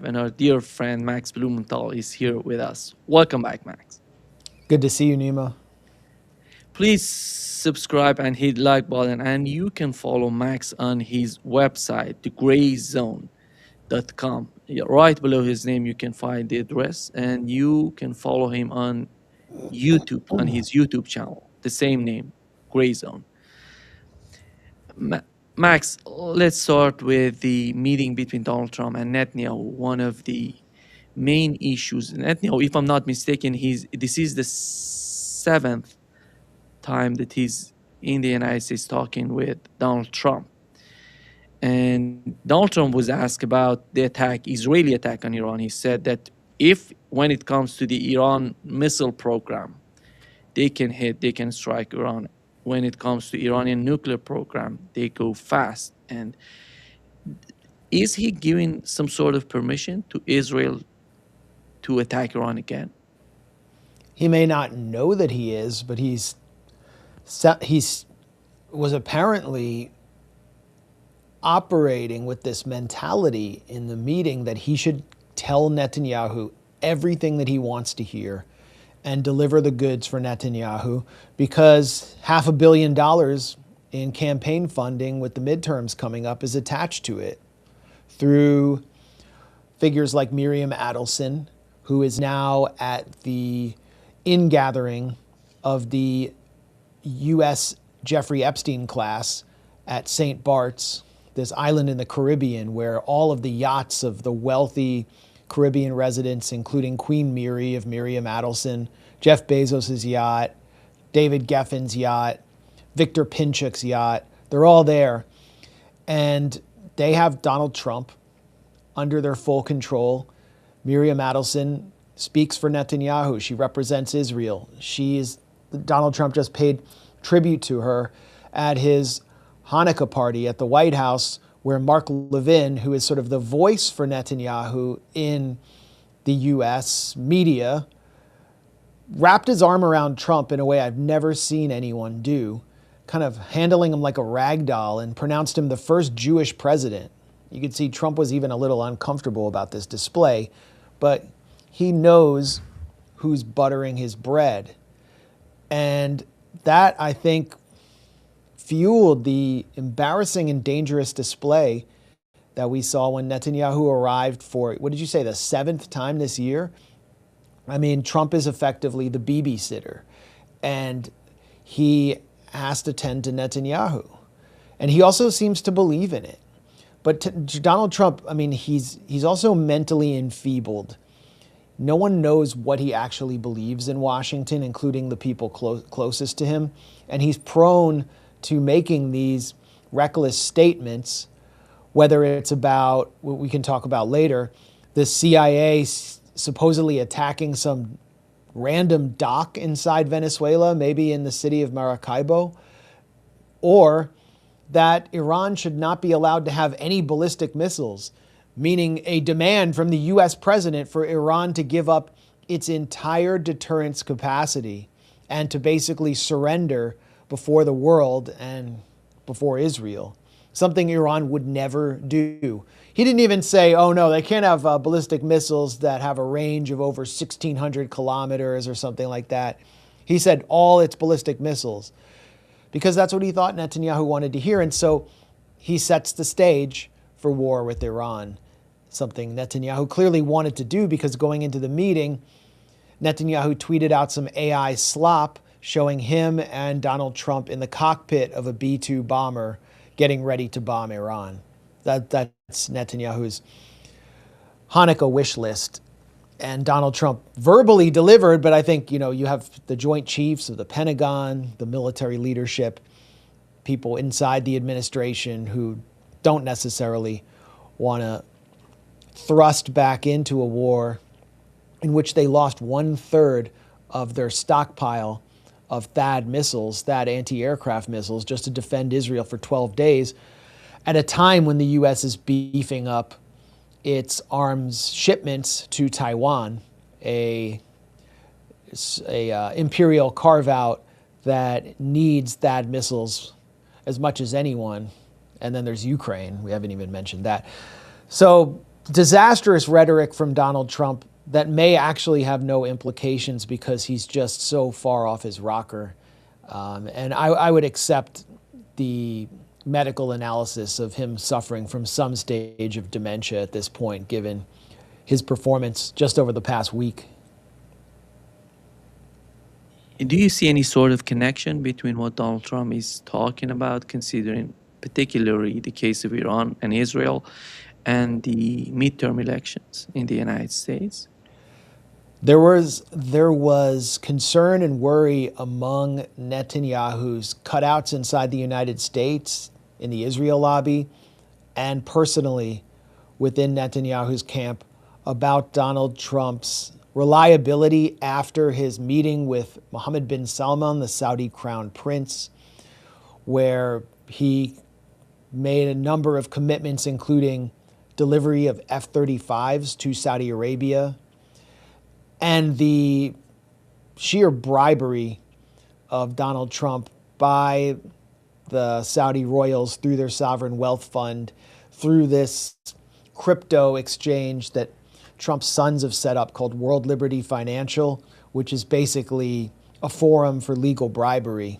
and our dear friend Max Blumenthal is here with us. Welcome back, Max. Good to see you, Nima. Please subscribe and hit like button, and you can follow Max on his website, thegrayzone.com. Yeah, right below his name, you can find the address, and you can follow him on YouTube, on his YouTube channel, the same name, Gray Zone. Ma- Max, let's start with the meeting between Donald Trump and Netanyahu. One of the main issues, Netanyahu, if I'm not mistaken, this is the seventh time that he's in the United States talking with Donald Trump. And Donald Trump was asked about the Israeli attack on Iran. He said that if, when it comes to the Iran missile program, they can strike Iran. When it comes to Iranian nuclear program, they go fast. And is he giving some sort of permission to Israel to attack Iran again? He may not know that he is, but he's was apparently operating with this mentality in the meeting that he should tell Netanyahu everything that he wants to hear and deliver the goods for Netanyahu, because $500 million in campaign funding with the midterms coming up is attached to it through figures like Miriam Adelson, who is now at the ingathering of the U.S. Jeffrey Epstein class at St. Bart's, this island in the Caribbean where all of the yachts of the wealthy Caribbean residents, including Queen Miri of Miriam Adelson, Jeff Bezos' yacht, David Geffen's yacht, Victor Pinchuk's yacht, they're all there. And they have Donald Trump under their full control. Miriam Adelson speaks for Netanyahu. She represents Israel. Donald Trump just paid tribute to her at his Hanukkah party at the White House, where Mark Levin, who is sort of the voice for Netanyahu in the U.S. media, wrapped his arm around Trump in a way I've never seen anyone do, kind of handling him like a rag doll, and pronounced him the first Jewish president. You could see Trump was even a little uncomfortable about this display, but he knows who's buttering his bread. And that, I think, fueled the embarrassing and dangerous display that we saw when Netanyahu arrived for, what did you say, the 7th time this year? I mean, Trump is effectively the babysitter, and he has to tend to Netanyahu. And he also seems to believe in it. But Donald Trump, I mean, he's also mentally enfeebled. No one knows what he actually believes in Washington, including the people closest to him. And he's prone to making these reckless statements, whether it's about, what we can talk about later, the CIA supposedly attacking some random dock inside Venezuela, maybe in the city of Maracaibo, or that Iran should not be allowed to have any ballistic missiles, meaning a demand from the US president for Iran to give up its entire deterrence capacity and to basically surrender before the world and before Israel, something Iran would never do. He didn't even say, oh no, they can't have ballistic missiles that have a range of over 1,600 kilometers or something like that. He said all its ballistic missiles, because that's what he thought Netanyahu wanted to hear. And so he sets the stage for war with Iran, something Netanyahu clearly wanted to do, because going into the meeting, Netanyahu tweeted out some AI slop showing him and Donald Trump in the cockpit of a B-2 bomber getting ready to bomb Iran. That's Netanyahu's Hanukkah wish list. And Donald Trump verbally delivered, but I think, you have the Joint Chiefs of the Pentagon, the military leadership, people inside the administration who don't necessarily want to thrust back into a war in which they lost 1/3 of their stockpile of THAAD missiles, THAAD anti-aircraft missiles, just to defend Israel for 12 days, at a time when the U.S. is beefing up its arms shipments to Taiwan, a imperial carve-out that needs THAAD missiles as much as anyone. And then there's Ukraine. We haven't even mentioned that. So disastrous rhetoric from Donald Trump that may actually have no implications because he's just so far off his rocker. And I would accept the medical analysis of him suffering from some stage of dementia at this point, given his performance just over the past week. Do you see any sort of connection between what Donald Trump is talking about, considering particularly the case of Iran and Israel, and the midterm elections in the United States? There was concern and worry among Netanyahu's cutouts inside the United States, in the Israel lobby, and personally within Netanyahu's camp about Donald Trump's reliability after his meeting with Mohammed bin Salman, the Saudi crown prince, where he made a number of commitments, including delivery of F-35s to Saudi Arabia, and the sheer bribery of Donald Trump by the Saudi royals through their sovereign wealth fund, through this crypto exchange that Trump's sons have set up called World Liberty Financial, which is basically a forum for legal bribery.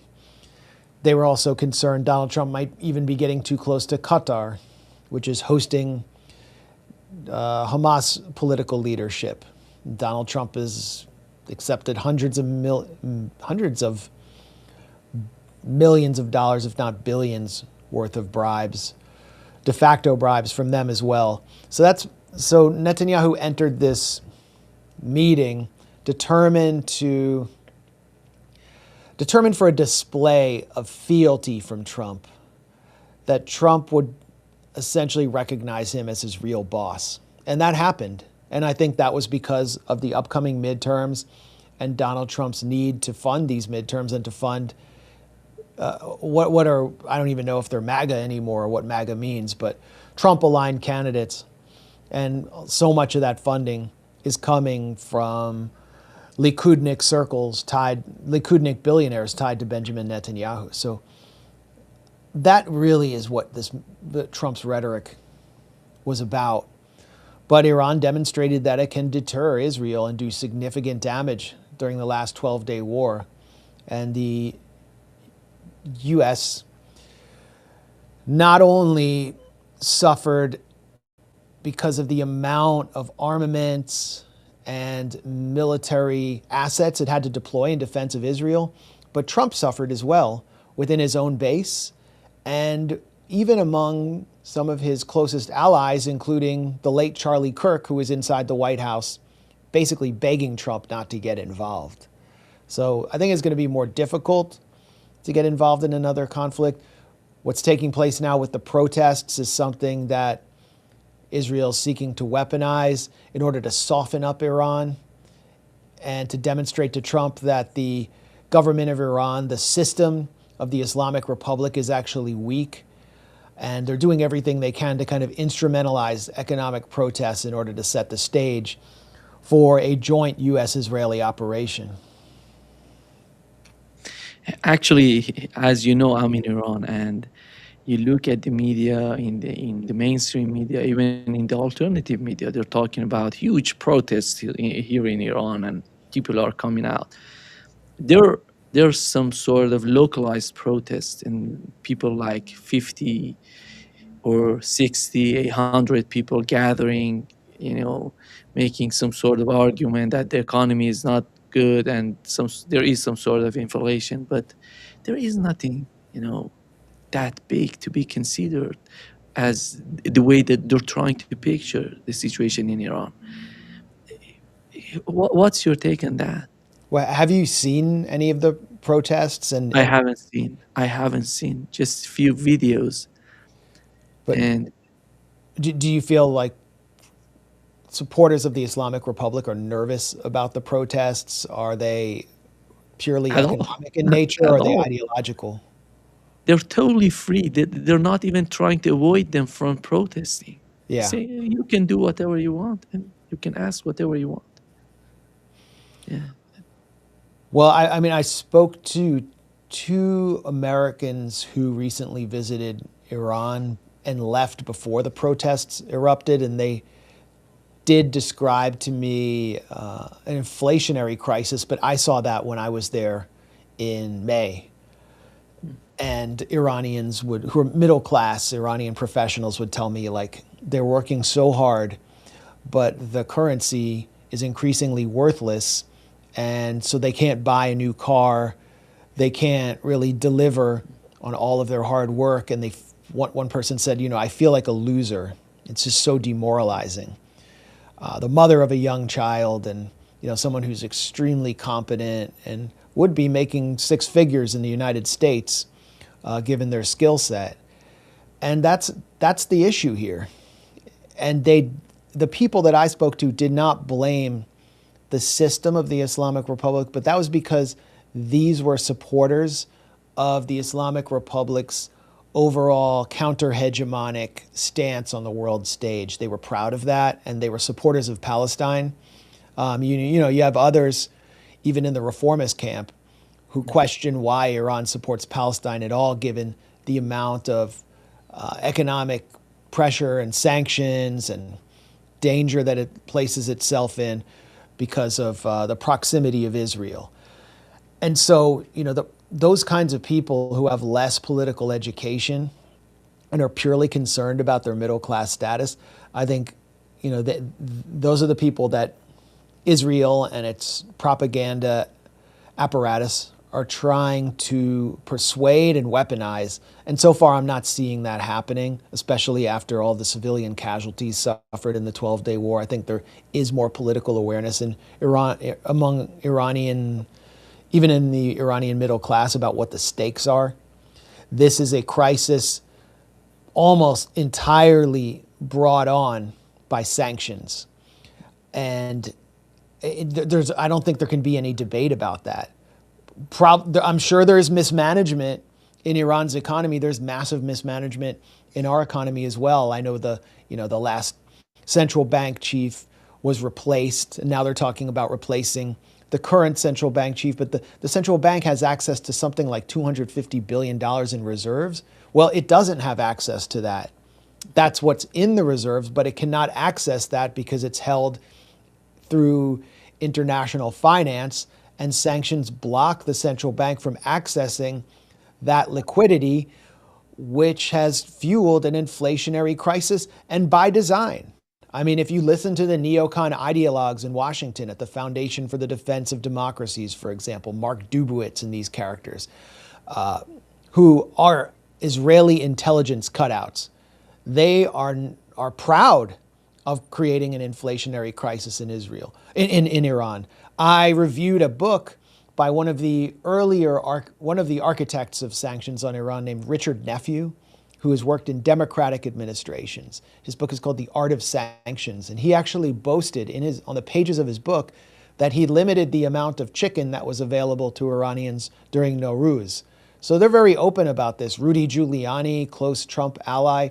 They were also concerned Donald Trump might even be getting too close to Qatar, which is hosting Hamas political leadership. Donald Trump has accepted hundreds of millions of dollars, if not billions, worth of bribes, de facto bribes from them as well. So Netanyahu entered this meeting determined for a display of fealty from Trump, that Trump would essentially recognize him as his real boss. And that happened. And I think that was because of the upcoming midterms and Donald Trump's need to fund these midterms and to fund what are, I don't even know if they're MAGA anymore or what MAGA means, but Trump-aligned candidates. And so much of that funding is coming from Likudnik Likudnik billionaires tied to Benjamin Netanyahu. So that really is what Trump's rhetoric was about. But Iran demonstrated that it can deter Israel and do significant damage during the last 12-day war. And the U.S. not only suffered because of the amount of armaments and military assets it had to deploy in defense of Israel, but Trump suffered as well within his own base and even among some of his closest allies, including the late Charlie Kirk, who was inside the White House, basically begging Trump not to get involved. So I think it's going to be more difficult to get involved in another conflict. What's taking place now with the protests is something that Israel is seeking to weaponize in order to soften up Iran and to demonstrate to Trump that the government of Iran, the system of the Islamic Republic, is actually weak. And they're doing everything they can to kind of instrumentalize economic protests in order to set the stage for a joint U.S.-Israeli operation. Actually, as you know, I'm in Iran, and you look at the media, in the mainstream media, even in the alternative media, they're talking about huge protests here in Iran, and people are coming out. There's some sort of localized protest, and people like 50 or 60, 100 people gathering, making some sort of argument that the economy is not good and there is some sort of inflation, but there is nothing, that big to be considered as the way that they're trying to picture the situation in Iran. What's your take on that? Well, have you seen any of the protests? I haven't seen just few videos. But And do you feel like supporters of the Islamic Republic are nervous about the protests? Are they purely at all, economic in not nature, or at are they all. ideological? They're totally free. They're not even trying to avoid them from protesting. They Yeah. say you can do whatever you want and you can ask whatever you want. Yeah. Well, I mean, I spoke to two Americans who recently visited Iran and left before the protests erupted, and they did describe to me an inflationary crisis, but I saw that when I was there in May. And Iranians who are middle class Iranian professionals would tell me like they're working so hard, but the currency is increasingly worthless, and so they can't buy a new car, they can't really deliver on all of their hard work, and one person said, I feel like a loser. It's just so demoralizing. The mother of a young child, and someone who's extremely competent and would be making six figures in the United States, given their skill set. And that's the issue here. And the people that I spoke to did not blame the system of the Islamic Republic, but that was because these were supporters of the Islamic Republic's overall counter-hegemonic stance on the world stage. They were proud of that, and they were supporters of Palestine. You have others, even in the reformist camp, who question why Iran supports Palestine at all, given the amount of economic pressure and sanctions and danger that it places itself in because of the proximity of Israel. And so, those kinds of people who have less political education and are purely concerned about their middle class status, I think, those are the people that Israel and its propaganda apparatus are trying to persuade and weaponize. And so far, I'm not seeing that happening, especially after all the civilian casualties suffered in the 12-day war. I think there is more political awareness in Iran, among Iranian, even in the Iranian middle class, about what the stakes are. This is a crisis almost entirely brought on by sanctions. And I don't think there can be any debate about that. I'm sure there's mismanagement in Iran's economy. There's massive mismanagement in our economy as well. I know the last central bank chief was replaced, and now they're talking about replacing the current central bank chief. But the central bank has access to something like $250 billion in reserves. Well, it doesn't have access to that. That's what's in the reserves, but it cannot access that because it's held through international finance, and sanctions block the central bank from accessing that liquidity, which has fueled an inflationary crisis, and by design. I mean, if you listen to the neocon ideologues in Washington at the Foundation for the Defense of Democracies, for example, Mark Dubowitz and these characters, who are Israeli intelligence cutouts, they are proud of creating an inflationary crisis in in Iran. I reviewed a book by one of the architects of sanctions on Iran named Richard Nephew, who has worked in democratic administrations. His book is called The Art of Sanctions, and he actually boasted on the pages of his book that he limited the amount of chicken that was available to Iranians during Nowruz. So they're very open about this. Rudy Giuliani, close Trump ally,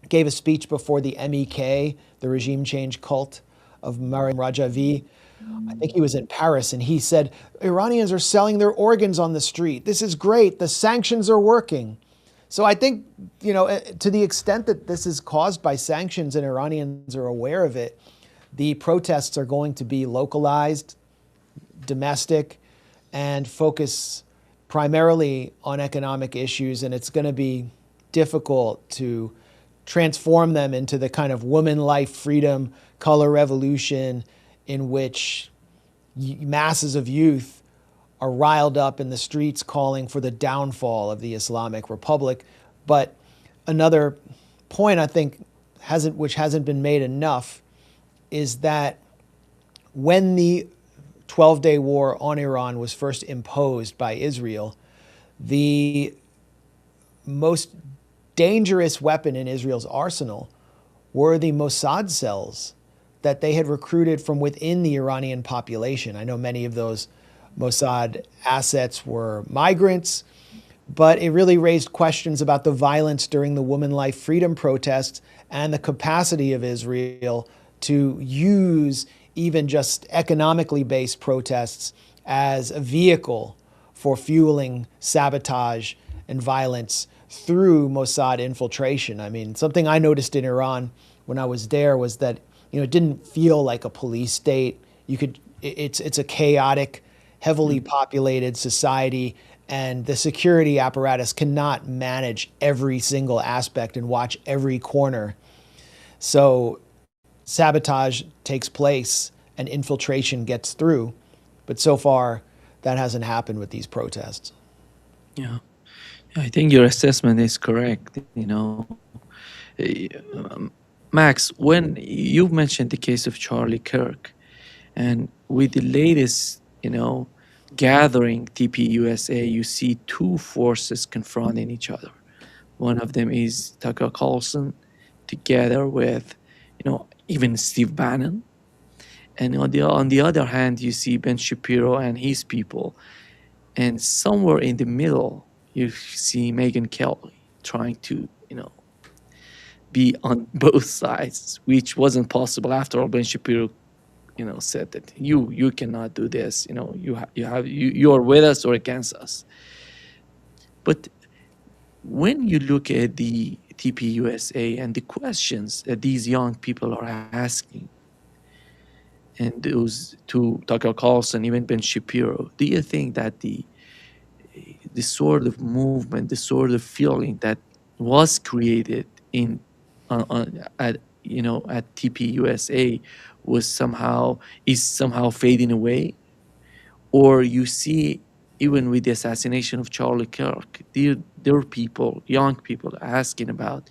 gave a speech before the MEK, the regime change cult of Maryam Rajavi. I think he was in Paris, and he said, Iranians are selling their organs on the street. This is great. The sanctions are working. So I think, to the extent that this is caused by sanctions and Iranians are aware of it, the protests are going to be localized, domestic, and focus primarily on economic issues. And it's going to be difficult to transform them into the kind of woman, life, freedom, color revolution in which masses of youth are riled up in the streets calling for the downfall of the Islamic Republic. But another point I think which hasn't been made enough is that when the 12-day war on Iran was first imposed by Israel, the most dangerous weapon in Israel's arsenal were the Mossad cells that they had recruited from within the Iranian population. I know many of those Mossad assets were migrants, but it really raised questions about the violence during the Woman Life Freedom protests and the capacity of Israel to use even just economically based protests as a vehicle for fueling sabotage and violence through Mossad infiltration. I mean, something I noticed in Iran when I was there was that, it didn't feel like a police state. It's a chaotic, heavily Mm. populated society, and the security apparatus cannot manage every single aspect and watch every corner. So sabotage takes place and infiltration gets through. But so far, that hasn't happened with these protests. Yeah. I think your assessment is correct. Eh, Max, when you mentioned the case of Charlie Kirk, and with the latest, gathering TPUSA, you see two forces confronting each other. One of them is Tucker Carlson, together with, even Steve Bannon, and on the other hand, you see Ben Shapiro and his people, and somewhere in the middle, you see Megyn Kelly trying to, be on both sides, which wasn't possible. After all, Ben Shapiro, said that you cannot do this. You are with us or against us. But when you look at the TPUSA and the questions that these young people are asking, and those to Tucker Carlson, even Ben Shapiro, do you think that the sort of movement, the sort of feeling that was created in at TPUSA is somehow fading away, or you see even with the assassination of Charlie Kirk, there are people, young people, asking about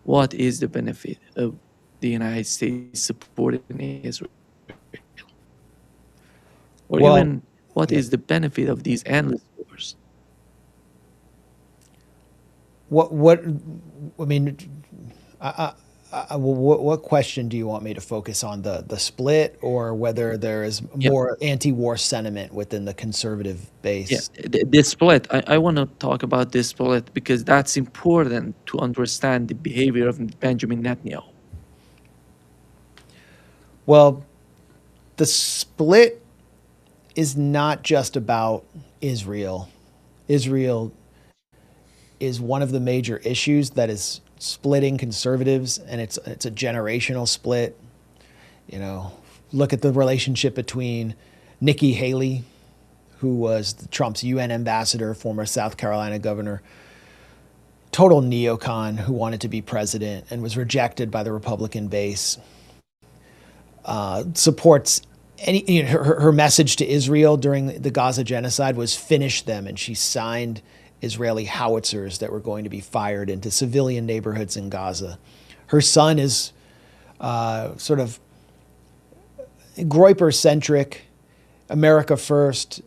what is the benefit of the United States supporting Israel, or Well, even what yeah. is the benefit of these endless wars. What I mean, what question do you want me to focus on, the split, or whether there is Yeah. more anti-war sentiment within the conservative Yeah, base? the split. I want to talk about this split because that's important to understand the behavior of Benjamin Netanyahu. Well, the split is not just about Israel. Israel is one of the major issues that is splitting conservatives, and it's a generational split. You know, look at the relationship between Nikki Haley, who was Trump's UN ambassador, former South Carolina governor, total neocon who wanted to be president and was rejected by the Republican base. Supports her message to Israel during the Gaza genocide was finish them, and she signed Israeli howitzers that were going to be fired into civilian neighborhoods in Gaza. Her son is sort of Groyper centric, America first,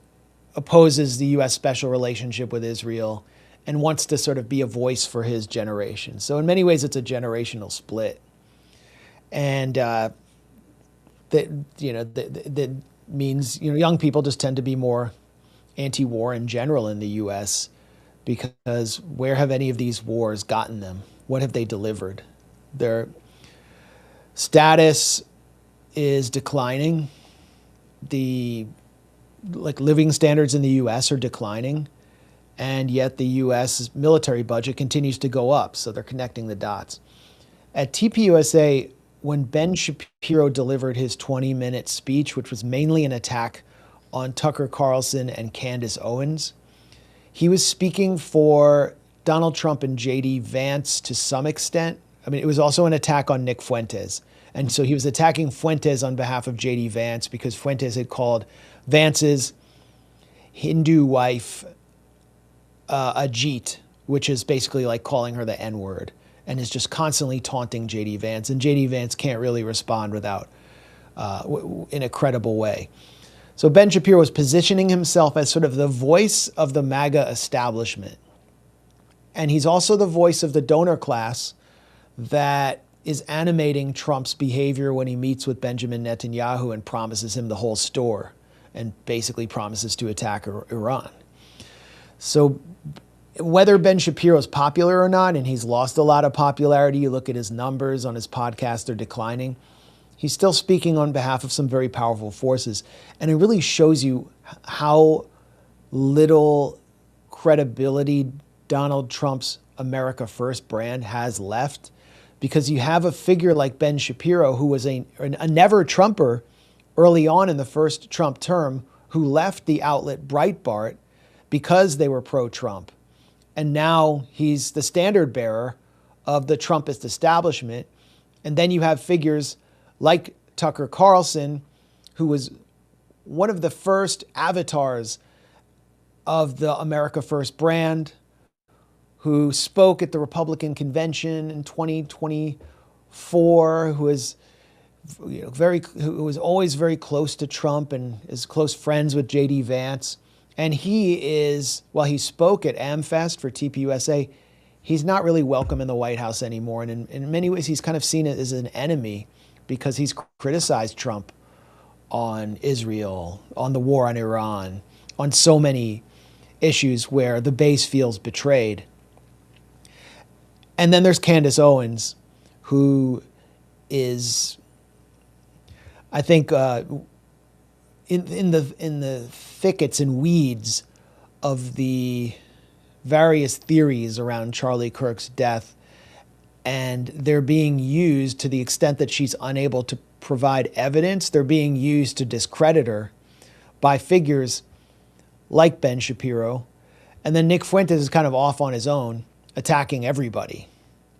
opposes the U.S. special relationship with Israel, and wants to sort of be a voice for his generation. So in many ways, it's a generational split, and that means young people just tend to be more anti-war in general in the U.S. because where have any of these wars gotten them? What have they delivered? Their status is declining. The living standards in the U.S. are declining, and yet the U.S. military budget continues to go up. So they're connecting the dots. At TPUSA, when Ben Shapiro delivered his 20-minute speech, which was mainly an attack on Tucker Carlson and Candace Owens, he was speaking for Donald Trump and J.D. Vance to some extent. I mean, it was also an attack on Nick Fuentes. And so he was attacking Fuentes on behalf of J.D. Vance because Fuentes had called Vance's Hindu wife Ajit, which is basically like calling her the N-word, and is just constantly taunting J.D. Vance. And J.D. Vance can't really respond without in a credible way. So Ben Shapiro was positioning himself as sort of the voice of the MAGA establishment. And he's also the voice of the donor class that is animating Trump's behavior when he meets with Benjamin Netanyahu and promises him the whole store and basically promises to attack Iran. So whether Ben Shapiro is popular or not, and he's lost a lot of popularity, you look at his numbers on his podcast, they're declining. He's still speaking on behalf of some very powerful forces. And it really shows you how little credibility Donald Trump's America First brand has left, because you have a figure like Ben Shapiro, who was a never Trumper early on in the first Trump term, who left the outlet Breitbart because they were pro-Trump. And now he's the standard bearer of the Trumpist establishment. And then you have figures like Tucker Carlson, who was one of the first avatars of the America First brand, who spoke at the Republican convention in 2024, who was who was always very close to Trump and is close friends with J.D. Vance. And he is, while he spoke at AmFest for TPUSA, he's not really welcome in the White House anymore. And in many ways, he's kind of seen it as an enemy because he's criticized Trump on Israel, on the war on Iran, on so many issues where the base feels betrayed. And then there's Candace Owens, who is, I think, in the thickets and weeds of the various theories around Charlie Kirk's death, and they're being used to the extent that she's unable to provide evidence. They're being used to discredit her by figures like Ben Shapiro. And then Nick Fuentes is kind of off on his own, attacking everybody.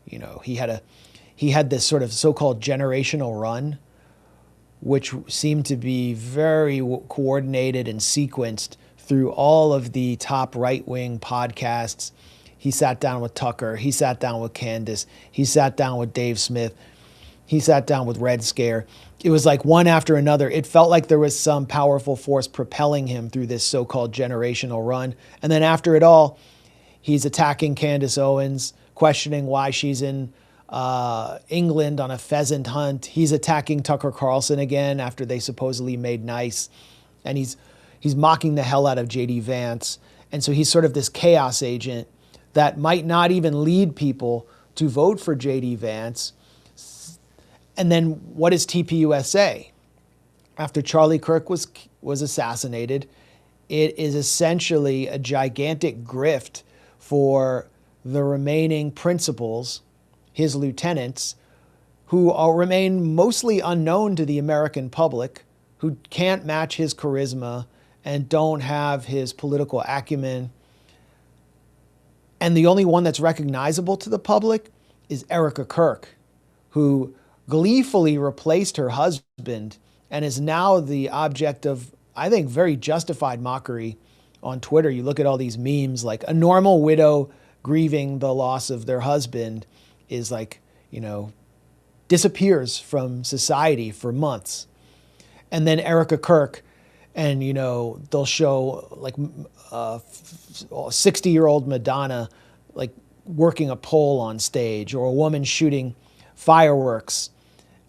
You know, he had this sort of so-called generational run, which seemed to be very coordinated and sequenced through all of the top right-wing podcasts. He sat down with Tucker. He sat down with Candace. He sat down with Dave Smith. He sat down with Red Scare. It was like one after another. It felt like there was some powerful force propelling him through this so-called generational run. And then after it all, he's attacking Candace Owens, questioning why she's in England on a pheasant hunt. He's attacking Tucker Carlson again after they supposedly made nice. And he's mocking the hell out of J.D. Vance. And so he's sort of this chaos agent that might not even lead people to vote for J.D. Vance. And then what is TPUSA? After Charlie Kirk was assassinated, it is essentially a gigantic grift for the remaining principals, his lieutenants, who remain mostly unknown to the American public, who can't match his charisma and don't have his political acumen. And the only one that's recognizable to the public is Erica Kirk, who gleefully replaced her husband and is now the object of, I think, very justified mockery on Twitter. You look at all these memes, like a normal widow grieving the loss of their husband is like, disappears from society for months. And then Erica Kirk, and, they'll show like 60-year-old Madonna, like working a pole on stage, or a woman shooting fireworks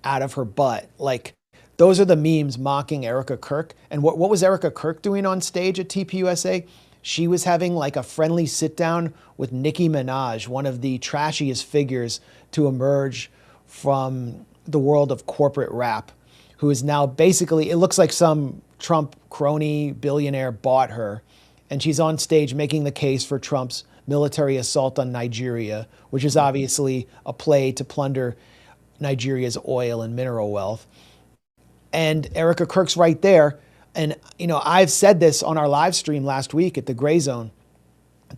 out of her butt. Like, those are the memes mocking Erica Kirk. And what was Erica Kirk doing on stage at TPUSA? She was having like a friendly sit down with Nicki Minaj, one of the trashiest figures to emerge from the world of corporate rap, who is now basically, it looks like some Trump crony billionaire bought her. And she's on stage making the case for Trump's military assault on Nigeria, which is obviously a play to plunder Nigeria's oil and mineral wealth. And Erica Kirk's right there. And, I've said this on our live stream last week at the Gray Zone,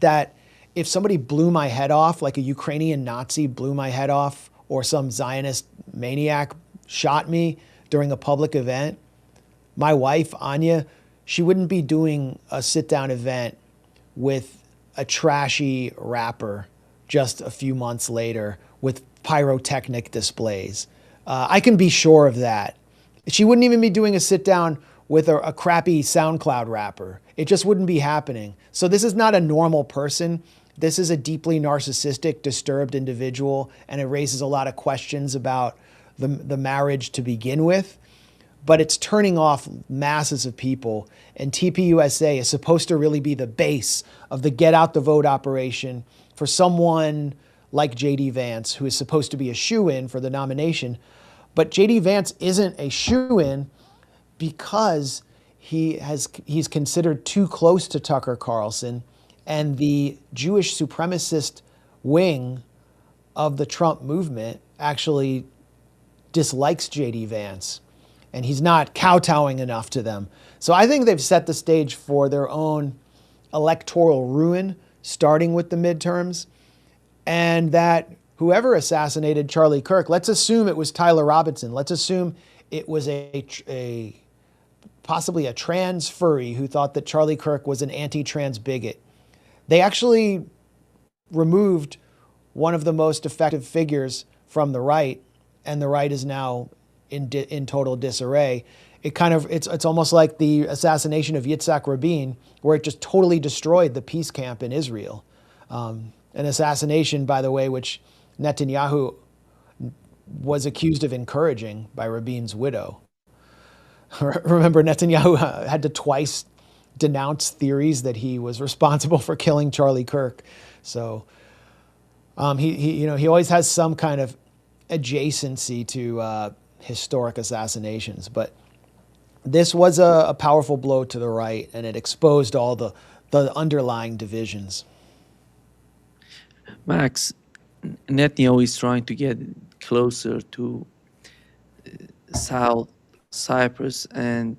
that if somebody blew my head off, like a Ukrainian Nazi blew my head off, or some Zionist maniac shot me during a public event, my wife, Anya, she wouldn't be doing a sit-down event with a trashy rapper just a few months later with pyrotechnic displays. I can be sure of that. She wouldn't even be doing a sit-down with a crappy SoundCloud rapper. It just wouldn't be happening. So this is not a normal person. This is a deeply narcissistic, disturbed individual, and it raises a lot of questions about the marriage to begin with. But it's turning off masses of people, and TPUSA is supposed to really be the base of the get out the vote operation for someone like J.D. Vance, who is supposed to be a shoo-in for the nomination. But J.D. Vance isn't a shoo-in because he's considered too close to Tucker Carlson, and the Jewish supremacist wing of the Trump movement actually dislikes J.D. Vance, and he's not kowtowing enough to them. So I think they've set the stage for their own electoral ruin, starting with the midterms, and that whoever assassinated Charlie Kirk, let's assume it was Tyler Robinson. Let's assume it was possibly a trans furry who thought that Charlie Kirk was an anti-trans bigot. They actually removed one of the most effective figures from the right, and the right is now in total disarray. It's almost like the assassination of Yitzhak Rabin, where it just totally destroyed the peace camp in Israel. An assassination, by the way, which Netanyahu was accused of encouraging by Rabin's widow. Remember, Netanyahu had to twice denounce theories that he was responsible for killing Charlie Kirk. So he always has some kind of adjacency to historic assassinations. But this was a powerful blow to the right, and it exposed all the underlying divisions. Max, Netanyahu is trying to get closer to South Cyprus and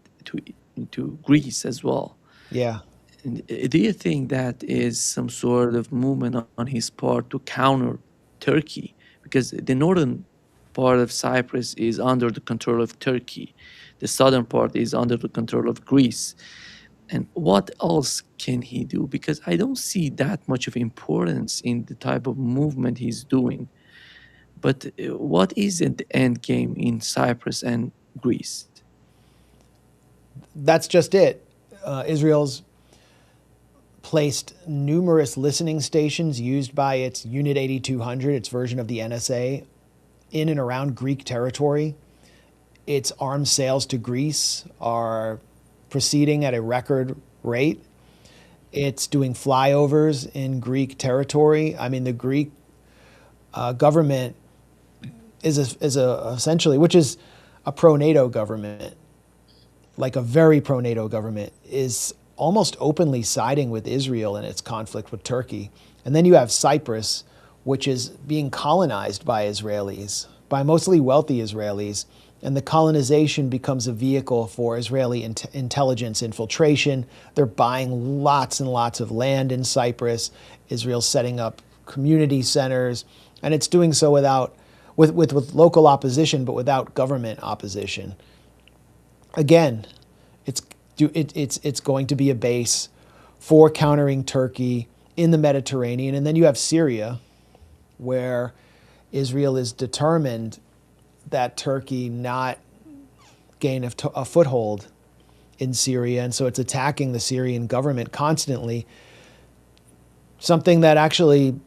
to Greece as well. Yeah. Do you think that is some sort of movement on his part to counter Turkey? Because the northern part of Cyprus is under the control of Turkey. The southern part is under the control of Greece. And what else can he do? Because I don't see that much of importance in the type of movement he's doing. But what is the end game in Cyprus and Greece? That's just it. Israel's placed numerous listening stations used by its Unit 8200, its version of the NSA, in and around Greek territory. Its arms sales to Greece are proceeding at a record rate. It's doing flyovers in Greek territory. I mean, the Greek government is essentially, which is a pro-NATO government, like a very pro-NATO government, is almost openly siding with Israel in its conflict with Turkey. And then you have Cyprus, which is being colonized by Israelis, by mostly wealthy Israelis. And the colonization becomes a vehicle for Israeli intelligence infiltration. They're buying lots and lots of land in Cyprus. Israel's setting up community centers, and it's doing so with local opposition, but without government opposition. Again, it's going to be a base for countering Turkey in the Mediterranean. And then you have Syria, where Israel is determined that Turkey not gain a foothold in Syria. And so it's attacking the Syrian government constantly, something that actually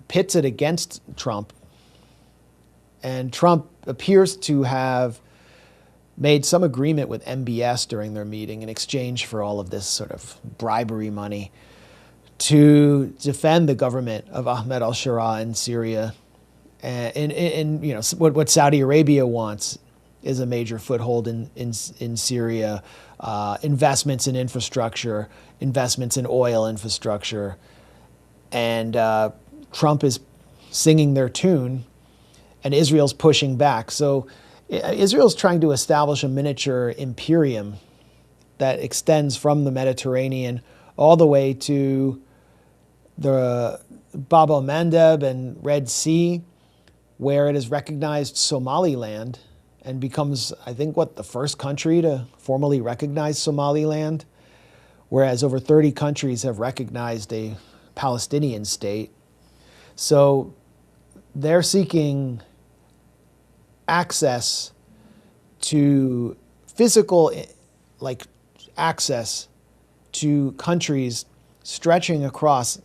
pits it against Trump. And Trump appears to have made some agreement with MBS during their meeting in exchange for all of this sort of bribery money to defend the government of Ahmed al-Sharaa in Syria. And what Saudi Arabia wants is a major foothold in Syria, investments in infrastructure, investments in oil infrastructure, and Trump is singing their tune, and Israel's pushing back. So Israel's trying to establish a miniature imperium that extends from the Mediterranean all the way to the Bab el-Mandeb and Red Sea, where it has recognized Somaliland and becomes, I think, the first country to formally recognize Somaliland, whereas over 30 countries have recognized a Palestinian state. So they're seeking access to physical, access to countries stretching across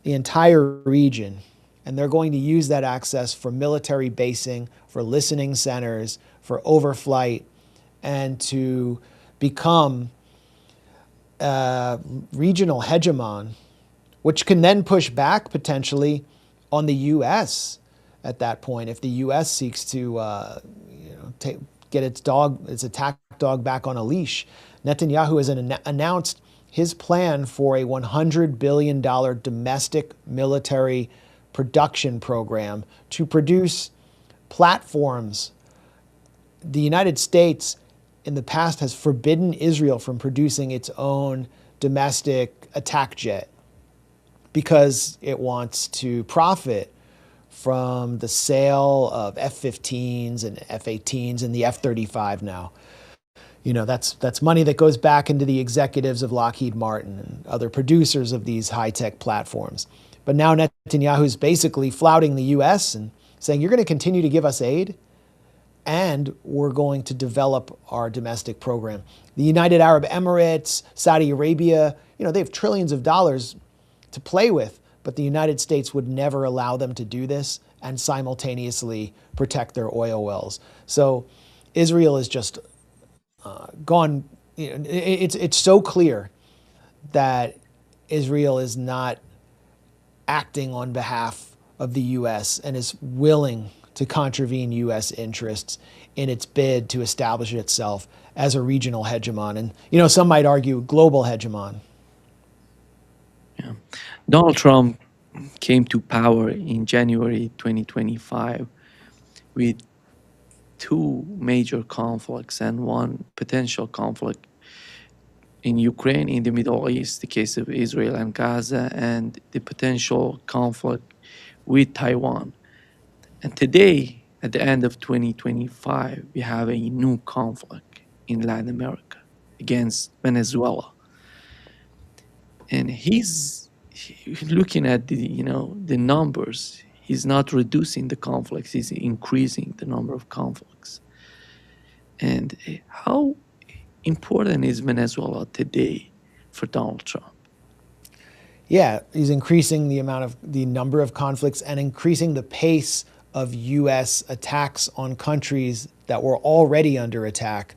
the entire region. And they're going to use that access for military basing, for listening centers, for overflight, and to become a regional hegemon, which can then push back potentially on the U.S. at that point if the U.S. seeks to get its attack dog back on a leash. Netanyahu has announced his plan for a $100 billion domestic military production program to produce platforms. The United States in the past has forbidden Israel from producing its own domestic attack jet because it wants to profit from the sale of F-15s and F-18s and the F-35 now. That's money that goes back into the executives of Lockheed Martin and other producers of these high-tech platforms. But now Netanyahu's basically flouting the U.S. and saying, you're going to continue to give us aid, and we're going to develop our domestic program. The United Arab Emirates, Saudi Arabia, they have trillions of dollars to play with, but the United States would never allow them to do this and simultaneously protect their oil wells. So Israel is just gone. It's so clear that Israel is not acting on behalf of the U.S. and is willing to contravene U.S. interests in its bid to establish itself as a regional hegemon. And, some might argue global hegemon. Yeah. Donald Trump came to power in January 2025 with two major conflicts and one potential conflict in Ukraine, in the Middle East, the case of Israel and Gaza, and the potential conflict with Taiwan. And today, at the end of 2025, we have a new conflict in Latin America against Venezuela. And he's looking at the numbers. He's not reducing the conflicts, he's increasing the number of conflicts. And how important is Venezuela today for Donald Trump? Yeah, he's increasing the number of conflicts and increasing the pace of U.S. attacks on countries that were already under attack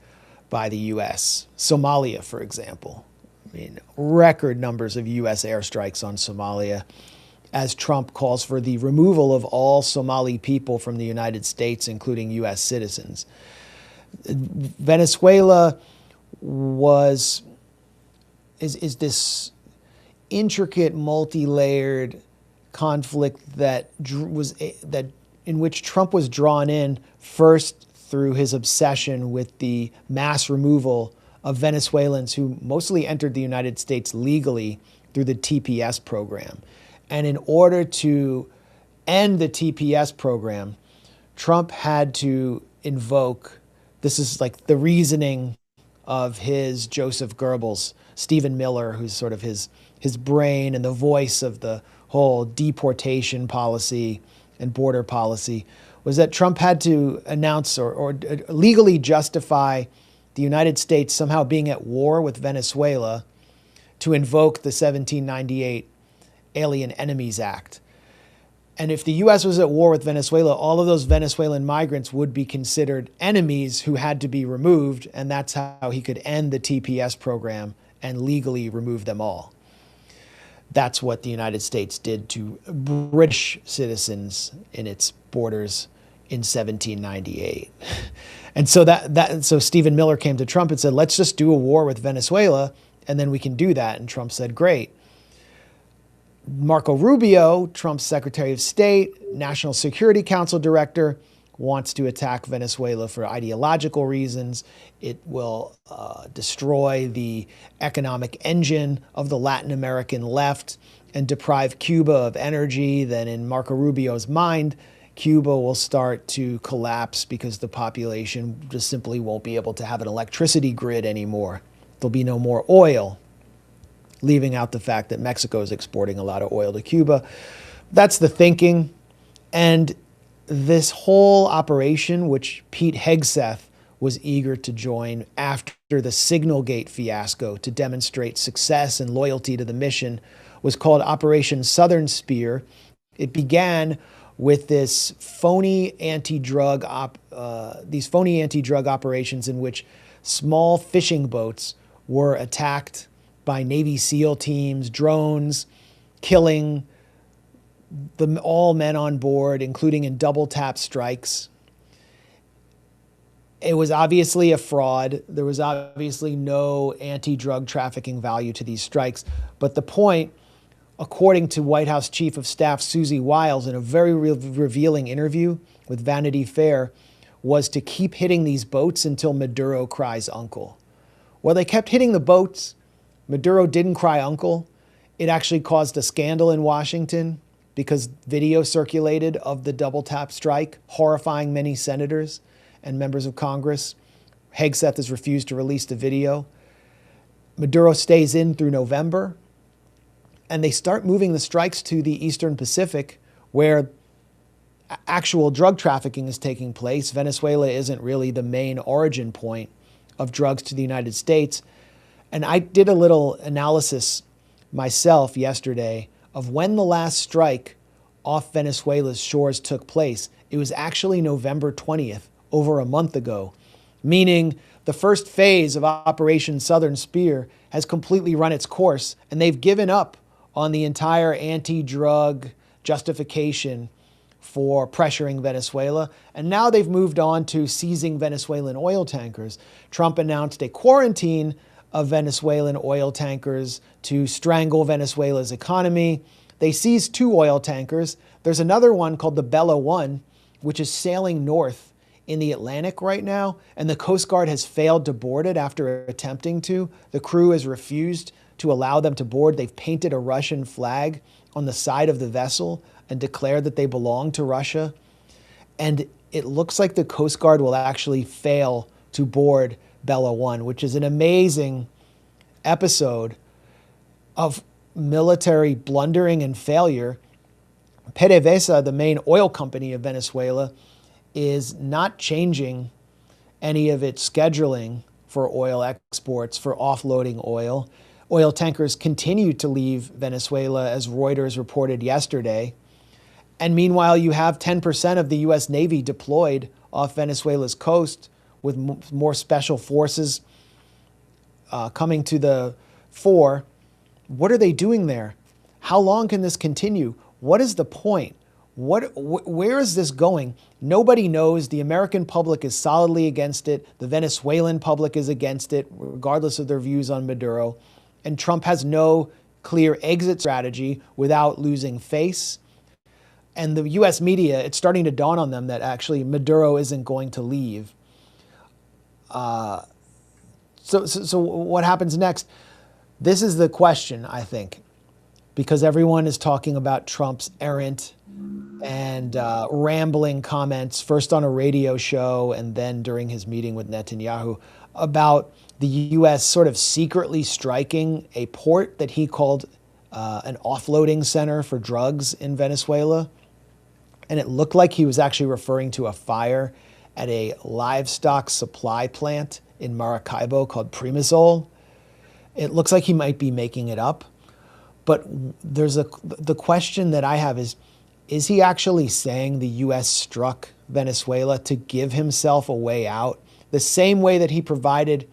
by the U.S. Somalia, for example. Record numbers of U.S. airstrikes on Somalia, as Trump calls for the removal of all Somali people from the United States, including U.S. citizens. Venezuela is this intricate, multi-layered conflict in which Trump was drawn in first through his obsession with the mass removal of Venezuelans who mostly entered the United States legally through the TPS program. And in order to end the TPS program, Trump had to invoke, this is like the reasoning of his Joseph Goebbels, Stephen Miller, who's sort of his brain and the voice of the whole deportation policy and border policy, was that Trump had to announce or legally justify the United States somehow being at war with Venezuela to invoke the 1798 Alien Enemies Act. And if the U.S. was at war with Venezuela, all of those Venezuelan migrants would be considered enemies who had to be removed, and that's how he could end the TPS program and legally remove them all. That's what the United States did to British citizens in its borders in 1798. And so Stephen Miller came to Trump and said, let's just do a war with Venezuela, and then we can do that. And Trump said, great. Marco Rubio, Trump's Secretary of State, National Security Council Director, wants to attack Venezuela for ideological reasons. It will destroy the economic engine of the Latin American left and deprive Cuba of energy. Then in Marco Rubio's mind, Cuba will start to collapse because the population just simply won't be able to have an electricity grid anymore. There'll be no more oil, leaving out the fact that Mexico is exporting a lot of oil to Cuba. That's the thinking. And this whole operation, which Pete Hegseth was eager to join after the Signalgate fiasco to demonstrate success and loyalty to the mission, was called Operation Southern Spear. It began with this phony anti-drug operations in which small fishing boats were attacked by Navy SEAL teams, drones, killing all men on board, including in double tap strikes. It was obviously a fraud. There was obviously no anti-drug trafficking value to these strikes. But the point according to White House Chief of Staff Susie Wiles in a very revealing interview with Vanity Fair, was to keep hitting these boats until Maduro cries uncle. Well, they kept hitting the boats. Maduro didn't cry uncle. It actually caused a scandal in Washington because video circulated of the double tap strike, horrifying many senators and members of Congress. Hegseth has refused to release the video. Maduro stays in through November, and they start moving the strikes to the Eastern Pacific, where actual drug trafficking is taking place. Venezuela isn't really the main origin point of drugs to the United States. And I did a little analysis myself yesterday of when the last strike off Venezuela's shores took place. It was actually November 20th, over a month ago, meaning the first phase of Operation Southern Spear has completely run its course, and they've given up on the entire anti-drug justification for pressuring Venezuela. And now they've moved on to seizing Venezuelan oil tankers. Trump announced a quarantine of Venezuelan oil tankers to strangle Venezuela's economy. They seized 2 oil tankers. There's another one called the Bella One, which is sailing north in the Atlantic right now, and the Coast Guard has failed to board it after attempting to. The crew has refused to allow them to board. They've painted a Russian flag on the side of the vessel and declared that they belong to Russia. And it looks like the Coast Guard will actually fail to board Bella One, which is an amazing episode of military blundering and failure. PDVSA, the main oil company of Venezuela, is not changing any of its scheduling for oil exports, for offloading oil. Oil tankers continue to leave Venezuela, as Reuters reported yesterday. And meanwhile, you have 10% of the US Navy deployed off Venezuela's coast, with more special forces coming to the fore. What are they doing there? How long can this continue? What is the point? Where is this going? Nobody knows. The American public is solidly against it. The Venezuelan public is against it, regardless of their views on Maduro. And Trump has no clear exit strategy without losing face. And the US media, it's starting to dawn on them that actually Maduro isn't going to leave. So what happens next? This is the question, I think, because everyone is talking about Trump's errant and rambling comments, first on a radio show and then during his meeting with Netanyahu, about the U.S. sort of secretly striking a port that he called an offloading center for drugs in Venezuela. And it looked like he was actually referring to a fire at a livestock supply plant in Maracaibo called Primasol. It looks like he might be making it up. But the question that I have is he actually saying the U.S. struck Venezuela to give himself a way out? The same way that he provided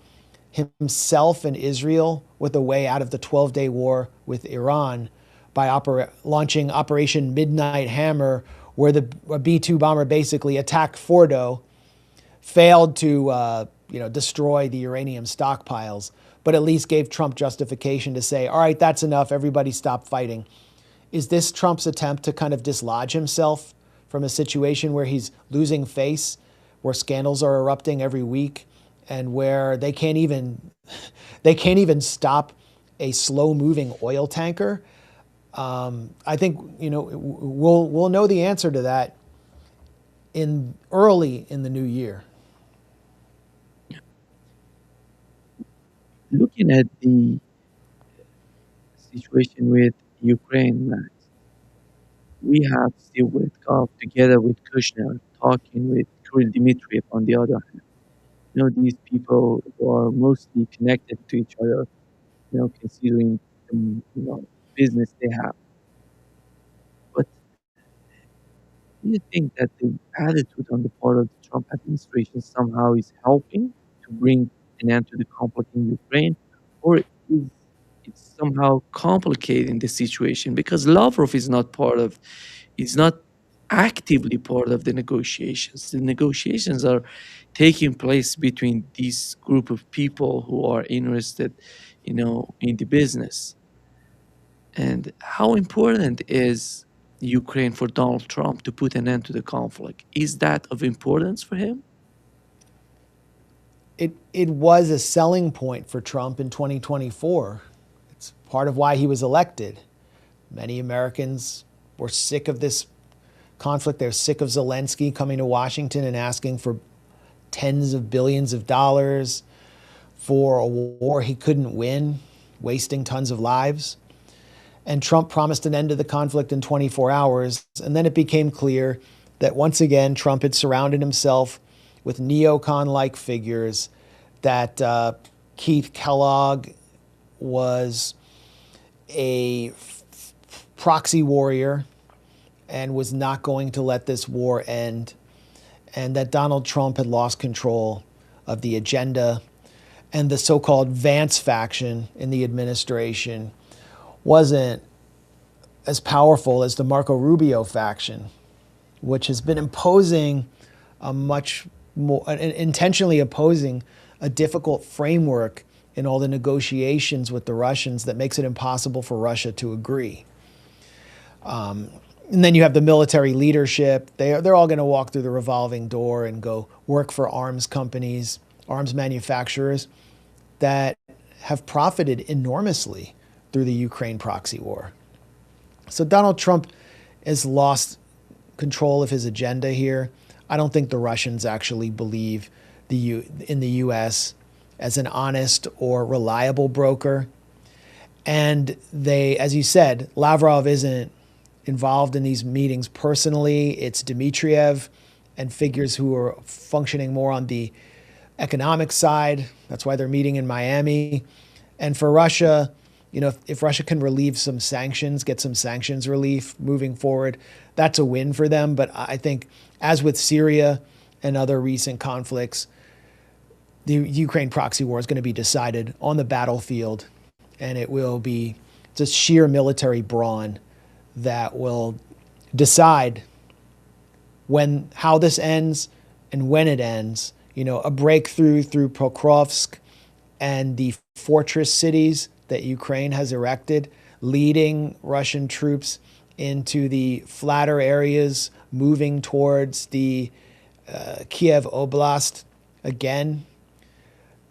himself and Israel with a way out of the 12-day war with Iran by launching Operation Midnight Hammer, where the B-2 bomber basically attacked Fordo, failed to destroy the uranium stockpiles, but at least gave Trump justification to say, all right, that's enough, everybody stop fighting. Is this Trump's attempt to kind of dislodge himself from a situation where he's losing face, where scandals are erupting every week, and where they can't even stop a slow-moving oil tanker? I think we'll know the answer to that early in the new year. Looking at the situation with Ukraine, Max, we have Steve Witkoff together with Kushner talking with Kirill Dmitriev on the other hand. These people who are mostly connected to each other, considering the, business they have. But do you think that the attitude on the part of the Trump administration somehow is helping to bring an end to the conflict in Ukraine, or is it somehow complicating the situation? Because Lavrov is not actively part of the negotiations. The negotiations are taking place between this group of people who are interested, in the business. And how important is Ukraine for Donald Trump to put an end to the conflict? Is that of importance for him? It was a selling point for Trump in 2024. It's part of why he was elected. Many Americans were sick of this conflict. They're sick of Zelensky coming to Washington and asking for tens of billions of dollars for a war he couldn't win, wasting tons of lives. And Trump promised an end to the conflict in 24 hours. And then it became clear that once again, Trump had surrounded himself with neocon like figures, that Keith Kellogg was a proxy warrior and was not going to let this war end, and that Donald Trump had lost control of the agenda, and the so-called Vance faction in the administration wasn't as powerful as the Marco Rubio faction, which has been imposing a much more, intentionally opposing a difficult framework in all the negotiations with the Russians that makes it impossible for Russia to agree. And then you have the military leadership. They're all going to walk through the revolving door and go work for arms companies, arms manufacturers that have profited enormously through the Ukraine proxy war. So Donald Trump has lost control of his agenda here. I don't think the Russians actually believe in the U.S. as an honest or reliable broker. And they, as you said, Lavrov isn't involved in these meetings personally. It's Dmitriev and figures who are functioning more on the economic side. That's why they're meeting in Miami. And for Russia, you know, if Russia can relieve some sanctions, get some sanctions relief moving forward, that's a win for them. But I think, as with Syria and other recent conflicts, the Ukraine proxy war is going to be decided on the battlefield, and it will be just sheer military brawn that will decide how this ends and when it ends. You know, a breakthrough through Pokrovsk and the fortress cities that Ukraine has erected, leading Russian troops into the flatter areas, moving towards the Kiev Oblast again.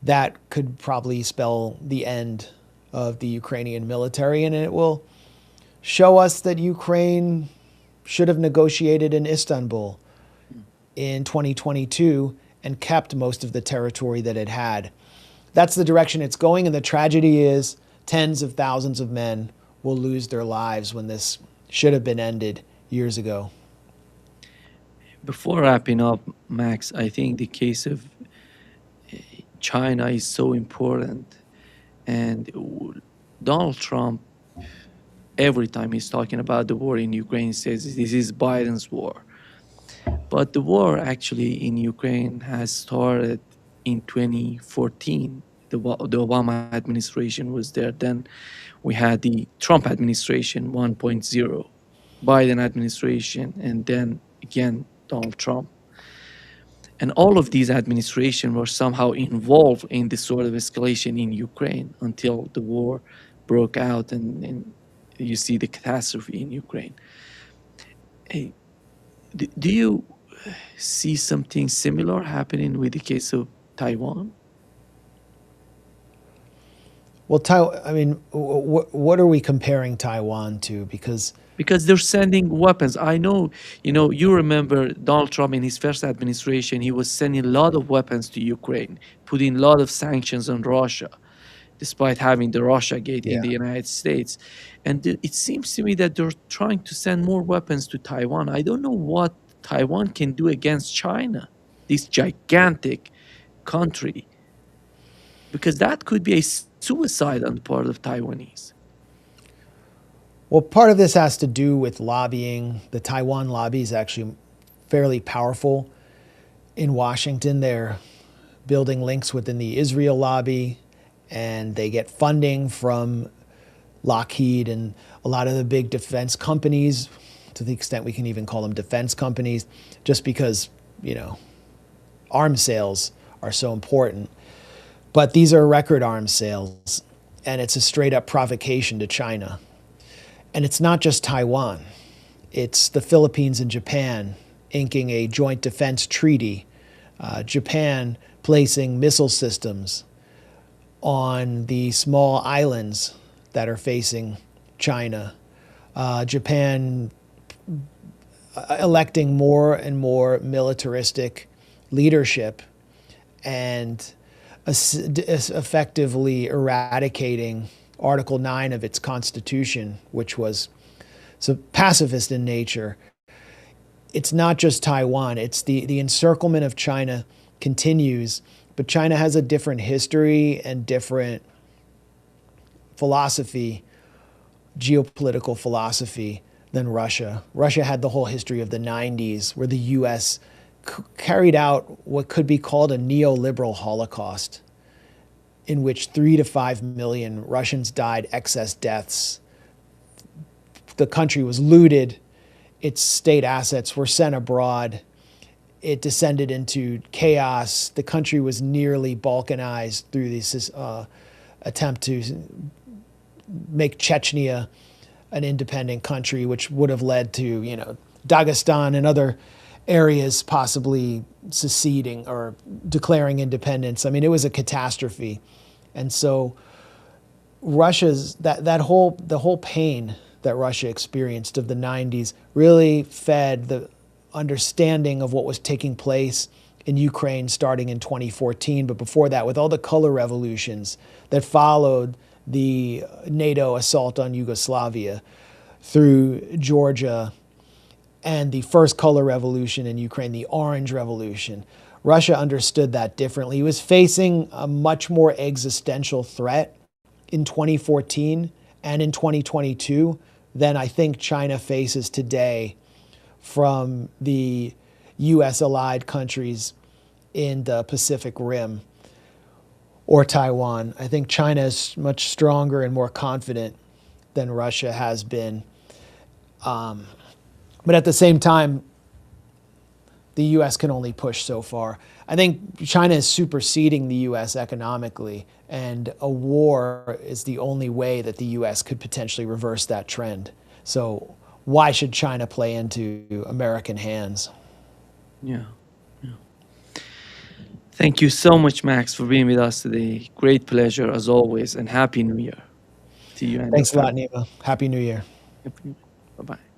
That could probably spell the end of the Ukrainian military, and it will show us that Ukraine should have negotiated in Istanbul in 2022 and kept most of the territory that it had. That's the direction it's going, and the tragedy is tens of thousands of men will lose their lives when this should have been ended years ago. Before wrapping up, Max, I think the case of China is so important. And Donald Trump, every time he's talking about the war in Ukraine, says this is Biden's war. But the war actually in Ukraine has started in 2014. The Obama administration was there. Then we had the Trump administration 1.0, Biden administration, and then again Donald Trump. And all of these administrations were somehow involved in this sort of escalation in Ukraine until the war broke out, and you see the catastrophe in Ukraine. Hey, do you see something similar happening with the case of Taiwan? Well, I mean, what are we comparing Taiwan to? Because they're sending weapons. I know, you remember Donald Trump in his first administration, he was sending a lot of weapons to Ukraine, putting a lot of sanctions on Russia, despite having the Russia gate in the United States. And it seems to me that they're trying to send more weapons to Taiwan. I don't know what Taiwan can do against China, this gigantic country, because that could be a suicide on the part of Taiwanese. Well, part of this has to do with lobbying. The Taiwan lobby is actually fairly powerful in Washington. They're building links within the Israel lobby, and they get funding from Lockheed and a lot of the big defense companies, to the extent we can even call them defense companies, just because, arms sales are so important. But these are record arms sales, and it's a straight up provocation to China. And it's not just Taiwan, it's the Philippines and Japan inking a joint defense treaty, Japan placing missile systems on the small islands that are facing China, Japan electing more and more militaristic leadership and effectively eradicating Article 9 of its constitution, which was so pacifist in nature. It's not just Taiwan, it's the encirclement of China continues, but China has a different history and different philosophy, geopolitical philosophy, than Russia. Russia had the whole history of the 90s where the US carried out what could be called a neoliberal Holocaust, in which 3 to 5 million Russians died, excess deaths. The country was looted, its state assets were sent abroad, it descended into chaos. The country was nearly balkanized through this attempt to make Chechnya an independent country, which would have led to, Dagestan and other areas possibly seceding or declaring independence. I mean, it was a catastrophe. And so Russia's the whole pain that Russia experienced of the 90s really fed the understanding of what was taking place in Ukraine starting in 2014. But before that, with all the color revolutions that followed the NATO assault on Yugoslavia through Georgia and the first color revolution in Ukraine, the Orange Revolution, Russia understood that differently. It was facing a much more existential threat in 2014 and in 2022 than I think China faces today from the US allied countries in the Pacific Rim or Taiwan. I think China is much stronger and more confident than Russia has been. But at the same time, the US can only push so far. I think China is superseding the US economically, and a war is the only way that the US could potentially reverse that trend. So why should China play into American hands? Yeah. Thank you so much, Max, for being with us today. Great pleasure as always, and Happy New Year to you and your Thanks a lot, family. Nima. Happy New Year. Happy New Year. Bye-bye.